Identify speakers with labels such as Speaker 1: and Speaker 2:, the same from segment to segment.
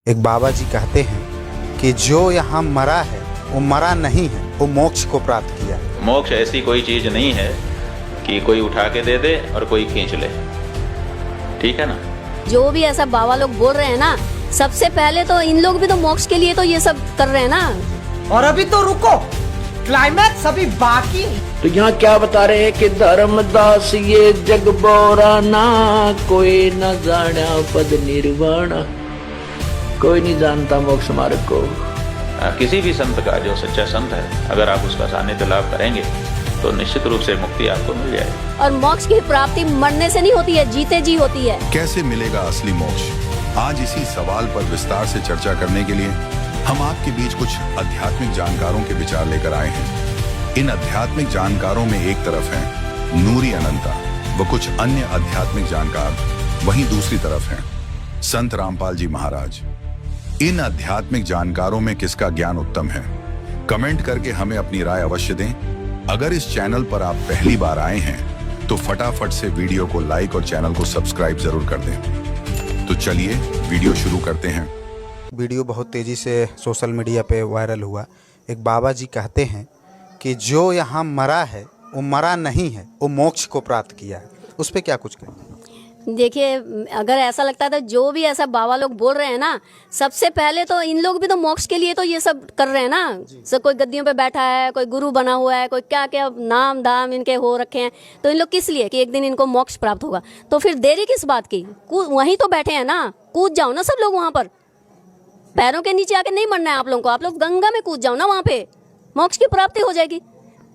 Speaker 1: एक बाबा जी कहते हैं कि जो यहाँ मरा है वो मरा नहीं है, वो मोक्ष को प्राप्त किया है।
Speaker 2: मोक्ष ऐसी कोई चीज नहीं है कि कोई उठा के दे दे और कोई खींच ले, ठीक है ना।
Speaker 3: जो भी ऐसा बाबा लोग बोल रहे हैं ना, सबसे पहले तो इन लोग भी तो मोक्ष के लिए तो ये सब कर रहे हैं ना।
Speaker 4: और अभी तो रुको, क्लाइमैक्स अभी बाकी।
Speaker 5: तो यहाँ क्या बता रहे हैं कि धर्मदास ये जग बोरा ना, कोई न जाना पद निर्वाण, कोई नहीं जानता मोक्ष मार्ग को।
Speaker 2: किसी भी संत का, जो सच्चा संत है, अगर आप उसका सानिध्य लाभ करेंगे तो निश्चित रूप से मुक्ति आपको मिल जाएगी।
Speaker 3: और मोक्ष की प्राप्ति मरने से नहीं होती है, जीते जी होती है।
Speaker 6: कैसे मिलेगा असली मोक्ष? आज इसी सवाल पर विस्तार से चर्चा करने के लिए हम आपके बीच कुछ आध्यात्मिक जानकारों के विचार लेकर आए हैं। इन आध्यात्मिक जानकारों में एक तरफ है नूरी अनंता व कुछ अन्य आध्यात्मिक जानकार, वहीं दूसरी तरफ है संत रामपाल जी महाराज। इन आध्यात्मिक जानकारों में किसका ज्ञान उत्तम है? कमेंट करके हमें अपनी राय अवश्य दें। अगर इस चैनल पर आप पहली बार आए हैं तो फटाफट से वीडियो को लाइक और चैनल को सब्सक्राइब जरूर कर दें। तो चलिए वीडियो शुरू करते हैं।
Speaker 1: वीडियो बहुत तेज़ी से सोशल मीडिया पे वायरल हुआ। एक बाबा जी कहते हैं कि जो यहाँ मरा है वो मरा नहीं है, वो मोक्ष को प्राप्त किया है। उस पर क्या कुछ कहें?
Speaker 3: देखिए, अगर ऐसा लगता था जो भी ऐसा बाबा लोग बोल रहे हैं ना, सबसे पहले तो इन लोग भी तो मोक्ष के लिए तो ये सब कर रहे हैं ना। सब कोई गद्दियों पे बैठा है, कोई गुरु बना हुआ है, कोई क्या क्या नाम दाम इनके हो रखे हैं। तो इन लोग किस लिए कि एक दिन इनको मोक्ष प्राप्त होगा। तो फिर देरी किस बात की? वहीं तो बैठे हैं ना, कूद जाओ ना सब लोग वहाँ पर। पैरों के नीचे आके नहीं मरना है आप लोगों को, आप लोग गंगा में कूद जाओ ना, वहाँ पे मोक्ष की प्राप्ति हो जाएगी।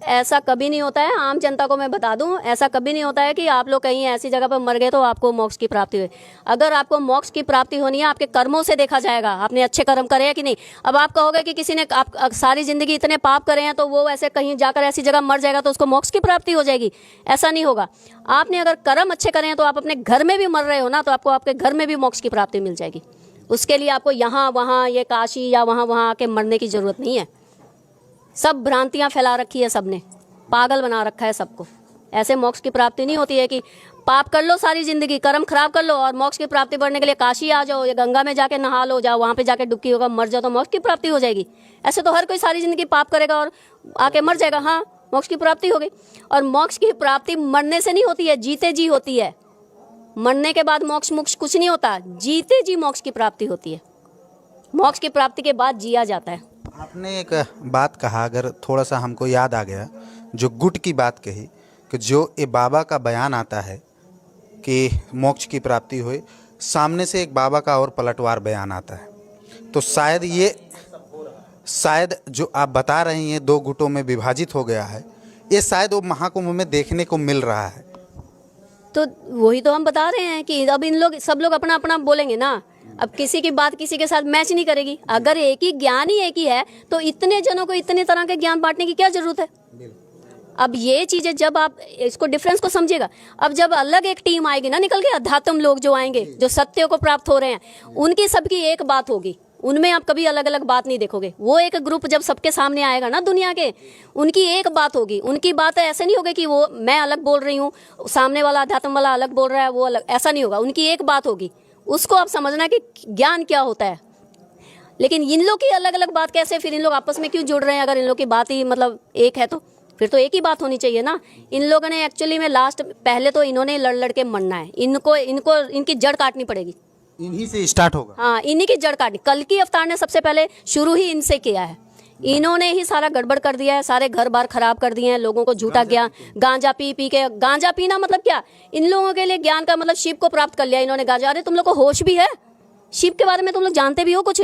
Speaker 3: ऐसा कभी नहीं होता है, आम जनता को मैं बता दूं, ऐसा कभी नहीं होता है कि आप लोग कहीं ऐसी जगह पर मर गए तो आपको मोक्ष की प्राप्ति हुई। अगर आपको मोक्ष की प्राप्ति होनी है, आपके कर्मों से देखा जाएगा, आपने अच्छे कर्म करे हैं कि नहीं। अब आप कहोगे कि किसी ने आप सारी जिंदगी इतने पाप करे हैं तो वो ऐसे कहीं जाकर ऐसी जगह मर जाएगा तो उसको मोक्ष की प्राप्ति हो जाएगी, ऐसा नहीं होगा। आपने अगर कर्म अच्छे करे हैं तो आप अपने घर में भी मर रहे हो ना, तो आपको आपके घर में भी मोक्ष की प्राप्ति मिल जाएगी। उसके लिए आपको यहाँ वहाँ, ये काशी या वहाँ वहाँ आके मरने की जरूरत नहीं है। सब भ्रांतियाँ फैला रखी है सबने, पागल बना रखा है सबको। ऐसे मोक्ष की प्राप्ति नहीं होती है कि पाप कर लो सारी जिंदगी, कर्म खराब कर लो और मोक्ष की प्राप्ति बढ़ने के लिए काशी आ जाओ या गंगा में जाके नहा लो, जाओ वहाँ पे जाके डुबकी होगा, मर जाओ तो मोक्ष की प्राप्ति हो जाएगी। ऐसे तो हर कोई सारी जिंदगी पाप करेगा और आके मर जाएगा, हाँ मोक्ष की प्राप्ति हो गई। और मोक्ष की प्राप्ति मरने से नहीं होती है, जीते जी होती है। मरने के बाद मोक्ष मोक्ष कुछ नहीं होता, जीते जी मोक्ष की प्राप्ति होती है। मोक्ष की प्राप्ति के बाद जिया जाता है।
Speaker 1: आपने एक बात कहा, अगर थोड़ा सा हमको याद आ गया, जो गुट की बात कही कि जो ये बाबा का बयान आता है कि मोक्ष की प्राप्ति हुई, सामने से एक बाबा का और पलटवार बयान आता है। तो शायद जो आप बता रही हैं दो गुटों में विभाजित हो गया है, ये शायद वो महाकुंभ में देखने को मिल रहा है।
Speaker 3: तो वही तो हम बता रहे हैं कि अब इन लोग सब लोग अपना अपना बोलेंगे ना। अब किसी की बात किसी के साथ मैच नहीं करेगी। अगर एक ही ज्ञान ही एक ही है तो इतने जनों को इतने तरह के ज्ञान बांटने की क्या जरूरत है? अब ये चीजें जब आप इसको डिफरेंस को समझिएगा, अब जब अलग एक टीम आएगी ना निकल के, अध्यात्म लोग जो आएंगे, जो सत्य को प्राप्त हो रहे हैं, उनकी सबकी एक बात होगी। उनमें आप कभी अलग अलग बात नहीं देखोगे। वो एक ग्रुप जब सबके सामने आएगा ना दुनिया के, उनकी एक बात होगी। उनकी बात ऐसे नहीं होगी कि वो मैं अलग बोल रही हूँ, सामने वाला अध्यात्म वाला अलग बोल रहा है, वो अलग, ऐसा नहीं होगा। उनकी एक बात होगी। उसको आप समझना कि ज्ञान क्या होता है। लेकिन इन लोग की अलग अलग बात कैसे? फिर इन लोग आपस में क्यों जुड़ रहे हैं? अगर इन लोग की बात ही मतलब एक है तो फिर तो एक ही बात होनी चाहिए ना। इन लोगों ने एक्चुअली में लास्ट पहले तो इन्होंने लड़ के मरना है। इनको इनकी जड़ काटनी पड़ेगी।
Speaker 1: इन्हीं से स्टार्ट होगा।
Speaker 3: हाँ, इन्हीं की जड़ काटनी। कल की अवतार ने सबसे पहले शुरू ही इनसे किया है। इन्होंने ही सारा गड़बड़ कर दिया है, सारे घर बार खराब कर दिए हैं, लोगों को झूठा ज्ञान, गांजा पी पी के। गांजा पीना मतलब क्या? इन लोगों के लिए ज्ञान का मतलब शिव को प्राप्त कर लिया इन्होंने। गांजा, अरे तुम लोग को होश भी है? शिव के बारे में तुम लोग जानते भी हो? कुछ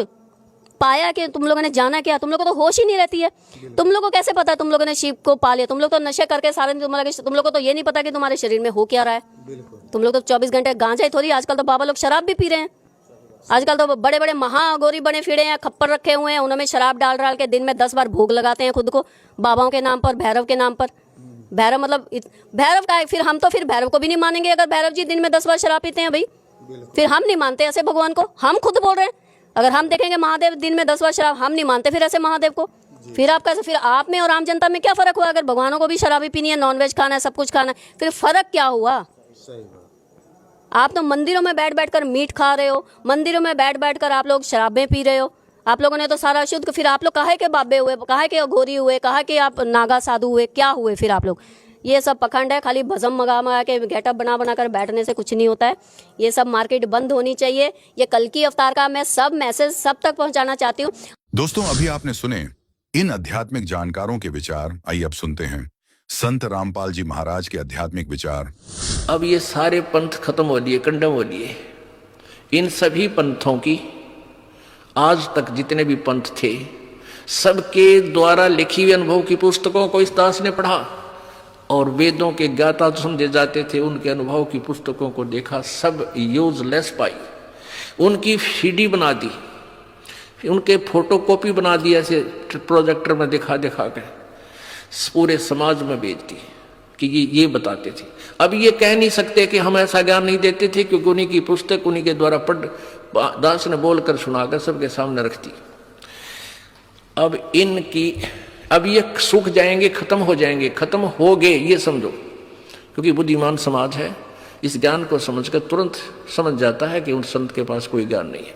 Speaker 3: पाया कि तुम लोगों ने जाना क्या? तुम लोगों को तो होश ही नहीं रहती है। तुम लोगों को कैसे पता तुम लोगों ने शिव को पा लिया? तुम लोग तो नशे करके सारे, तुम लोगों को तो ये नहीं पता कि तुम्हारे शरीर में हो क्या रहा है। तुम लोग तो 24 घंटे गांजा ही थोड़ी, आजकल तो बाबा लोग शराब भी पी रहे हैं। आजकल तो बड़े बड़े महागौरी बने फिरे हैं, खप्पर रखे हुए हैं, उनमें शराब डाल डाल के दिन में 10 बार भोग लगाते हैं खुद को, बाबाओं के नाम पर, भैरव के नाम पर। भैरव मतलब भैरव का है। फिर हम तो फिर भैरव को भी नहीं मानेंगे अगर भैरव जी दिन में 10 बार शराब पीते हैं भाई। फिर हम नहीं मानते ऐसे भगवान को। हम खुद बोल रहे हैं, अगर हम देखेंगे महादेव दिन में 10 बार शराब, हम नहीं मानते फिर ऐसे महादेव को। फिर आप कैसे? फिर आप में और आम जनता में क्या फर्क हुआ? अगर भगवानों को भी शराबी पीनी है, नॉनवेज खाना है, सब कुछ खाना है, फिर फर्क क्या हुआ? आप तो मंदिरों में बैठ बैठ कर मीट खा रहे हो, मंदिरों में बैठ बैठ कर आप लोग शराबें पी रहे हो। आप लोगों ने तो सारा शुद्ध, फिर आप लोग काहे के बाबे हुए, काहे के अघोरी हुए, काहे के आप नागा साधु हुए, क्या हुए फिर आप लोग? ये सब पखंड है, खाली भस्म मंगा के गेटअप बना बना कर बैठने से कुछ नहीं होता है। ये सब मार्केट बंद होनी चाहिए। ये कल की अवतार का मैं सब मैसेज सब तक पहुंचाना चाहती हूँ।
Speaker 6: दोस्तों, अभी आपने सुने इन आध्यात्मिक जानकारों के विचार। आइए अब सुनते हैं संत रामपाल जी महाराज के आध्यात्मिक विचार।
Speaker 5: अब ये सारे पंथ खत्म हो लिए, कंडम हो लिए। इन सभी पंथों की आज तक जितने भी पंथ थे, सबके द्वारा लिखी हुई अनुभव की पुस्तकों को इस दास ने पढ़ा और वेदों के ज्ञाता समझे जाते थे, उनके अनुभव की पुस्तकों को देखा, सब यूजलेस पाई। उनकी सीडी बना दी, उनके फोटोकॉपी बना दी, ऐसे प्रोजेक्टर में दिखा दिखा के पूरे समाज में भेज दी कि ये बताते थे। अब ये कह नहीं सकते कि हम ऐसा ज्ञान नहीं देते थे, क्योंकि उन्हीं की पुस्तक उन्हीं के द्वारा पढ़ दास ने बोलकर सुनाकर सबके सामने रख दी। अब ये सूख जाएंगे, खत्म हो जाएंगे, खत्म हो गए ये समझो, क्योंकि बुद्धिमान समाज है, इस ज्ञान को समझकर तुरंत समझ जाता है कि उन संत के पास कोई ज्ञान नहीं है।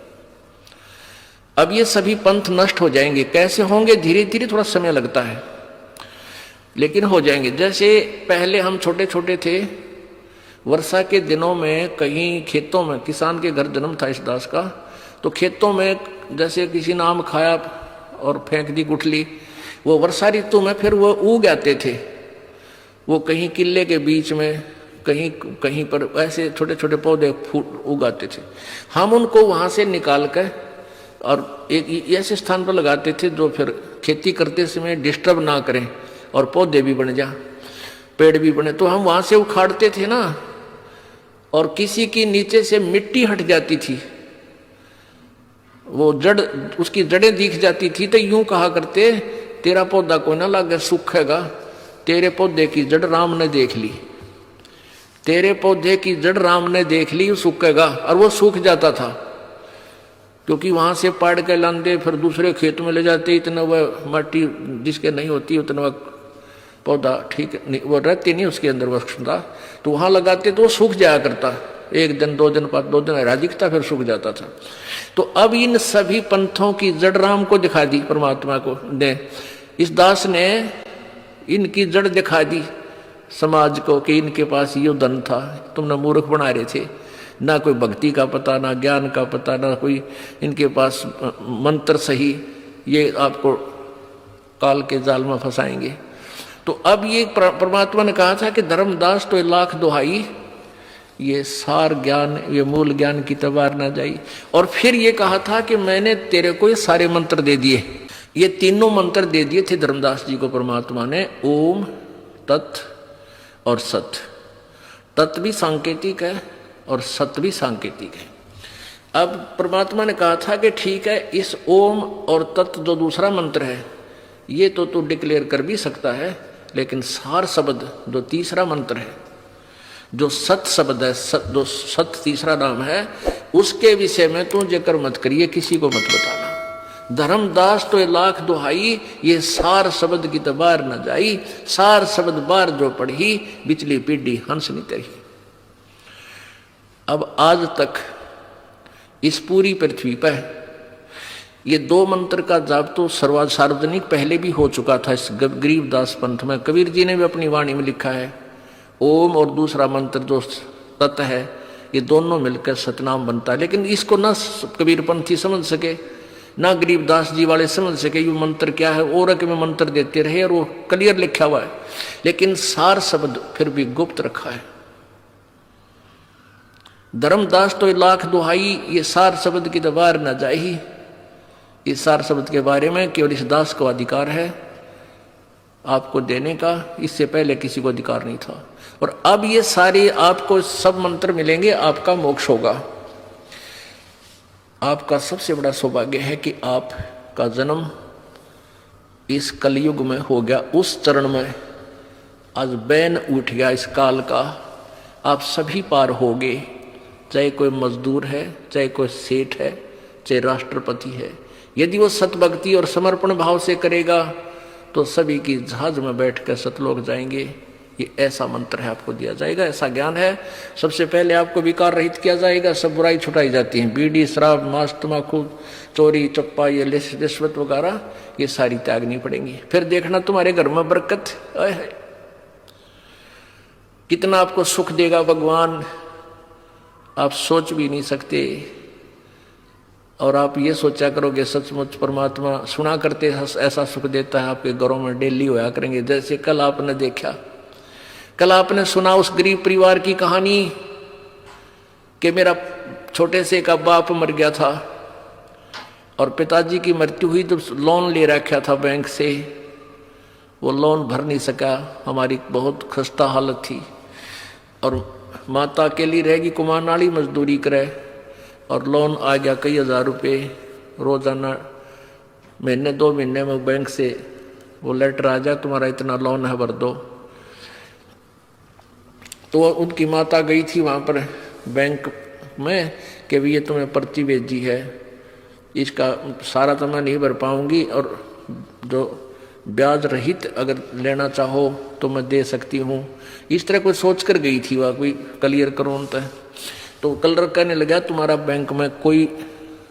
Speaker 5: अब ये सभी पंथ नष्ट हो जाएंगे। कैसे होंगे? धीरे धीरे, थोड़ा समय लगता है, लेकिन हो जाएंगे। जैसे पहले हम छोटे छोटे थे, वर्षा के दिनों में कहीं खेतों में, किसान के घर जन्म था इस दास का, तो खेतों में जैसे किसी ने आम खाया और फेंक दी गुठली, वो वर्षा ऋतु में फिर वो उग आते थे। वो कहीं किले के बीच में, कहीं कहीं पर ऐसे छोटे छोटे पौधे फूट उगाते थे। हम उनको वहाँ से निकाल कर और एक ऐसे स्थान पर लगाते थे जो फिर खेती करते समय डिस्टर्ब ना करें और पौधे भी बन जा, पेड़ भी बने। तो हम वहाँ से उखाड़ते थे ना, और किसी की नीचे से मिट्टी हट जाती थी, वो जड़, उसकी जड़ें दिख जाती थी, तो यूं कहा करते, तेरा पौधा कोई ना लागे सूखेगा, तेरे पौधे की जड़ राम ने देख ली, तेरे पौधे की जड़ राम ने देख ली, सूखेगा। और वो सूख जाता था, क्योंकि वहां से पाड़ के लांदे फिर दूसरे खेत में ले जाते, इतना वह माटी जिसके नहीं होती उतना वह पौधा ठीक नहीं, वो रहती नहीं उसके अंदर वह क्षमता, तो वहां लगाते तो वो सूख जाया करता। एक दिन, 2 दिन, 2 दिन राजिकता, फिर सूख जाता था। तो अब इन सभी पंथों की जड़ राम को दिखा दी, परमात्मा को ने, इस दास ने इनकी जड़ दिखा दी समाज को कि इनके पास ये धन था, तुमने मूर्ख बना रहे थे, ना कोई भक्ति का पता, ना ज्ञान का पता, ना कोई इनके पास मंत्र सही, ये आपको काल के जाल में फंसाएंगे। तो अब ये परमात्मा ने कहा था कि धर्मदास तो 1,00,000 दुहाई, ये सार ज्ञान, ये मूल ज्ञान की तबार ना जाई। और फिर ये कहा था कि मैंने तेरे को ये सारे मंत्र दे दिए, ये तीनों मंत्र दे दिए थे धर्मदास जी को परमात्मा ने, ओम, तत् और सत। तत् भी सांकेतिक है और सत भी सांकेतिक है। अब परमात्मा ने कहा था कि ठीक है, इस ओम और तत् जो दूसरा मंत्र है, ये तो तू डिक्लेयर कर भी सकता है, लेकिन सार शब्द जो तीसरा मंत्र है, जो सत शब्द है, जो सत तीसरा नाम है, उसके विषय में तू जिक्र मत करिए, किसी को मत बताना। धर्मदास तो 1,00,000 दुहाई, ये सार शब्द की तबार न जाई, सार शब्द बार जो पढ़ी, बिचली पीढ़ी हंस नहीं तरी। अब आज तक इस पूरी पृथ्वी पर ये 2 मंत्र का जाप तो सार्वजनिक पहले भी हो चुका था इस गरीबदास पंथ में। कबीर जी ने भी अपनी वाणी में लिखा है, ओम और दूसरा मंत्र जो तत् है, ये दोनों मिलकर सतनाम बनता है। लेकिन इसको ना कबीर पंथी समझ सके, ना गरीबदास जी वाले समझ सके ये मंत्र क्या है, और के में मंत्र देते रहे और वो क्लियर लिखा हुआ है, लेकिन सार शब्द फिर भी गुप्त रखा है। धर्मदास तो 1,00,000 दुहाई, ये सार शब्द की दबार न जाही। इस सार शब्द के बारे में केवल इस दास को अधिकार है आपको देने का, इससे पहले किसी को अधिकार नहीं था। और अब ये सारे आपको सब मंत्र मिलेंगे, आपका मोक्ष होगा। आपका सबसे बड़ा सौभाग्य है कि आपका जन्म इस कलयुग में हो गया, उस चरण में आज बैन उठ गया इस काल का, आप सभी पार हो गए। चाहे कोई मजदूर है, चाहे कोई सेठ है, चाहे राष्ट्रपति है, यदि वो सतभक्ति और समर्पण भाव से करेगा तो सभी की जहाज में बैठकर सतलोक जाएंगे। ये ऐसा मंत्र है, आपको दिया जाएगा, ऐसा ज्ञान है। सबसे पहले आपको विकार रहित किया जाएगा, सब बुराई छुटाई जाती है। बीड़ी, शराब, मांस, तम्बाकू, चोरी, चप्पा, ये रिश्वत वगैरह ये सारी त्यागनी पड़ेंगी। फिर देखना तुम्हारे घर में बरकत, कितना आपको सुख देगा भगवान, आप सोच भी नहीं सकते। और आप ये सोचा करोगे सचमुच परमात्मा सुना करते ऐसा सुख देता है, आपके घरों में डेली होया करेंगे। जैसे कल आपने देखा, कल आपने सुना उस गरीब परिवार की कहानी कि मेरा छोटे से का बाप मर गया था और पिताजी की मृत्यु हुई तो लोन ले रखा था बैंक से, वो लोन भर नहीं सका, हमारी बहुत खस्ता हालत थी। और माता अकेली रहेगी, कुमार नाली मजदूरी करे, और लोन आ गया कई हजार रुपये रोजाना, महीने 2 महीने में बैंक से वो लेटर आ जाए तुम्हारा इतना लोन है भर दो। तो उनकी माता गई थी वहाँ पर बैंक में कि भी ये तुम्हें पर्ची भेजी है, इसका सारा तो मैं नहीं भर पाऊंगी और जो ब्याज रहित अगर लेना चाहो तो मैं दे सकती हूँ। इस तरह कोई सोच कर गई थी वह, कोई क्लियर करो तय। तो कलर कहने लगा तुम्हारा बैंक में कोई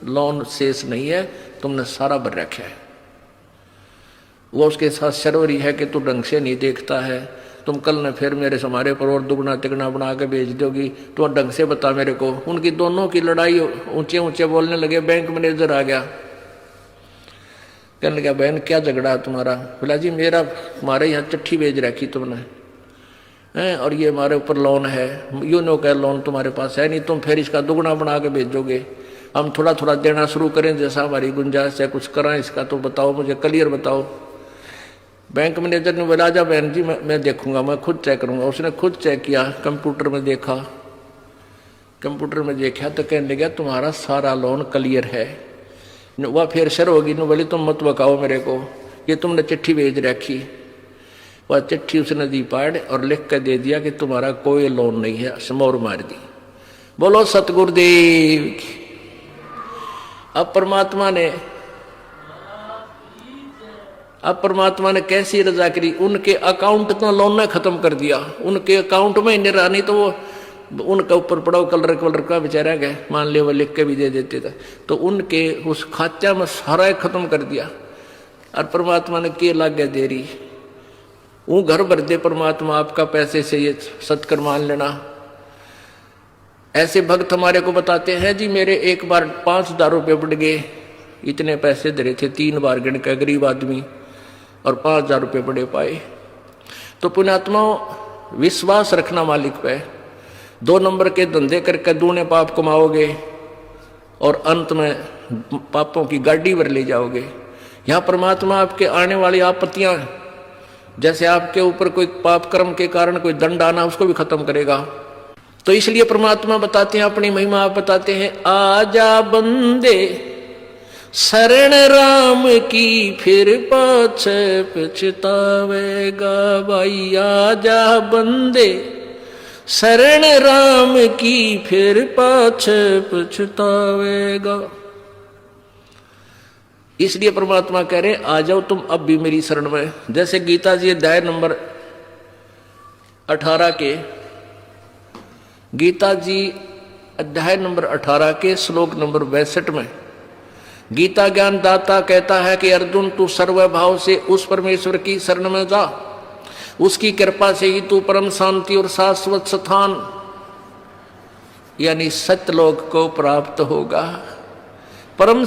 Speaker 5: लोन शेष नहीं है, तुमने सारा भर रखा है। वो उसके साथ शर्वरी है कि तू ढंग से नहीं देखता है, तुम कल ने फिर मेरे से हमारे पर और दुगना तिगना बना के भेज दोगी, तो ढंग से बता मेरे को। उनकी दोनों की लड़ाई, ऊंचे ऊंचे बोलने लगे। बैंक मैनेजर आ गया, कहने लगा बहन क्या झगड़ा है तुम्हारा? बोला जी मेरा हमारे यहाँ चिट्ठी भेज रखी तुमने हैं और ये हमारे ऊपर लोन है, यूँ नो का लोन तुम्हारे पास है नहीं, तुम फिर इसका दुगना बना के भेजोगे, हम थोड़ा थोड़ा देना शुरू करें जैसा हमारी गुंजाइश है, कुछ कराएं इसका तो बताओ, मुझे क्लियर बताओ। बैंक मैनेजर ने बोला जा बहन जी मैं देखूंगा, मैं खुद चेक करूंगा। उसने खुद चेक किया, कंप्यूटर में देखा, कंप्यूटर में देखा तो कहने लगा तुम्हारा सारा लोन क्लियर है। वह फिर शर होगी, न बोली तुम मत बकाओ मेरे को, ये तुमने चिट्ठी भेज रखी। वह चिट्ठी उसने दी पाड़ और लिख कर दे दिया कि तुम्हारा कोई लोन नहीं है, समोर मार दी। बोलो सतगुरुदेव की। अब परमात्मा ने कैसी रजा करी, उनके अकाउंट तो लोन ने खत्म कर दिया, उनके अकाउंट में नहीं नहीं तो वो उनका ऊपर पड़ाओ कलर का बेचारा गए, मान ले वो लिख के भी दे देते थे, तो उनके उस खाचा में सारा खत्म कर दिया। और परमात्मा ने के लाग गया देरी, वो घर भर दे परमात्मा आपका पैसे से, ये सत्कर मान लेना। ऐसे भक्त हमारे को बताते हैं जी मेरे एक बार 5,000 रुपये बढ़ गए, इतने पैसे धरे थे 3 बार गिन के गरीब आदमी, और 5,000 रुपये बड़े पाए। तो पुण्यात्मा विश्वास रखना मालिक पे, 2 नंबर के धंधे करके दूने पाप कमाओगे और अंत में पापों की गाड़ी भर ले जाओगे। यहाँ परमात्मा आपके आने वाली आपत्तियां, जैसे आपके ऊपर कोई पाप कर्म के कारण कोई दंड आना, उसको भी खत्म करेगा। तो इसलिए परमात्मा बताते हैं, अपनी महिमा आप बताते हैं, आजा बंदे शरण राम की फिर पाछे पछतावेगा भाई, आजा बंदे शरण राम की फिर पाछे पछतावेगा। इसलिए परमात्मा कह रहे आ जाओ तुम अब भी मेरी शरण में। जैसे गीता जी अध्याय नंबर 18 के, गीता जी अध्याय नंबर 18 के श्लोक नंबर 62 में गीता ज्ञान दाता कहता है कि अर्जुन तू सर्वभाव से उस परमेश्वर की शरण में जा, उसकी कृपा से ही तू परम शांति और शाश्वत स्थान यानी सत्यलोक को प्राप्त होगा। परम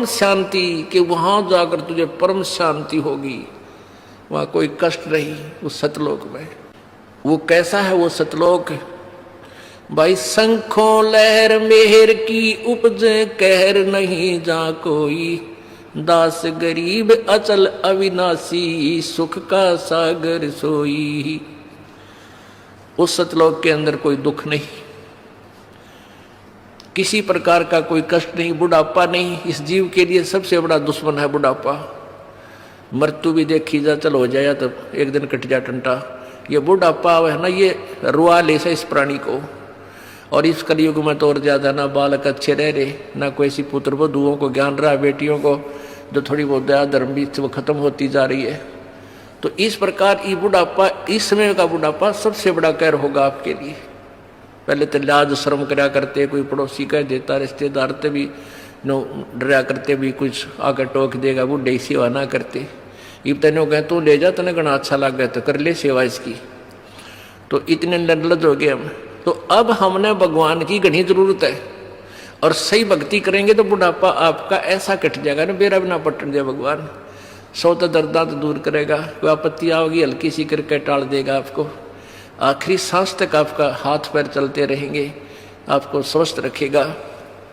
Speaker 5: शांति कि वहां जाकर तुझे परम शांति होगी, वहां कोई कष्ट नहीं उस सतलोक में। वो कैसा है वो सतलोक? भाई शंखों लहर मेहर की उपजे कहर नहीं जा कोई, दास गरीब अचल अविनाशी सुख का सागर सोई। उस सतलोक के अंदर कोई दुख नहीं, किसी प्रकार का कोई कष्ट नहीं, बुढ़ापा नहीं। इस जीव के लिए सबसे बड़ा दुश्मन है बुढ़ापा। मृत्यु भी देखी जा, चल हो जाए तब एक दिन कट जा टंटा। ये बुढ़ापा है ना, ये रुआ ले से इस प्राणी को। और इस कलयुग में तो और ज्यादा ना बालक अच्छे रह रहे, ना कोई ऐसी पुत्र वधुओं को ज्ञान रहा, बेटियों को जो थोड़ी बहुत दया धर्म भी वो खत्म होती जा रही है। तो इस प्रकार ये बुढ़ापा, इस समय का बुढ़ापा सबसे बड़ा कहर होगा आपके लिए। पहले तो लाज शर्म करा करते, कोई पड़ोसी कह देता, रिश्तेदार ते भी नो डरा करते, भी कुछ आकर टोक देगा, बुढ़े सेवा ना करते। ये तेनों कह तू ले जा, तने घना अच्छा लग गया तो कर ले सेवा इसकी। तो इतने निर्लज हो गए हम। तो अब हमने भगवान की घनी जरूरत है, और सही भक्ति करेंगे तो बुढ़ापा आपका ऐसा कट जाएगा ना, बेरा बिना पटन दे भगवान। सौ तो दर्दा तो दूर करेगा, कोई आपत्ति आओगी हल्की सी करके टाल देगा आपको। आखिरी सांस तक आपका हाथ पैर चलते रहेंगे, आपको स्वस्थ रखेगा।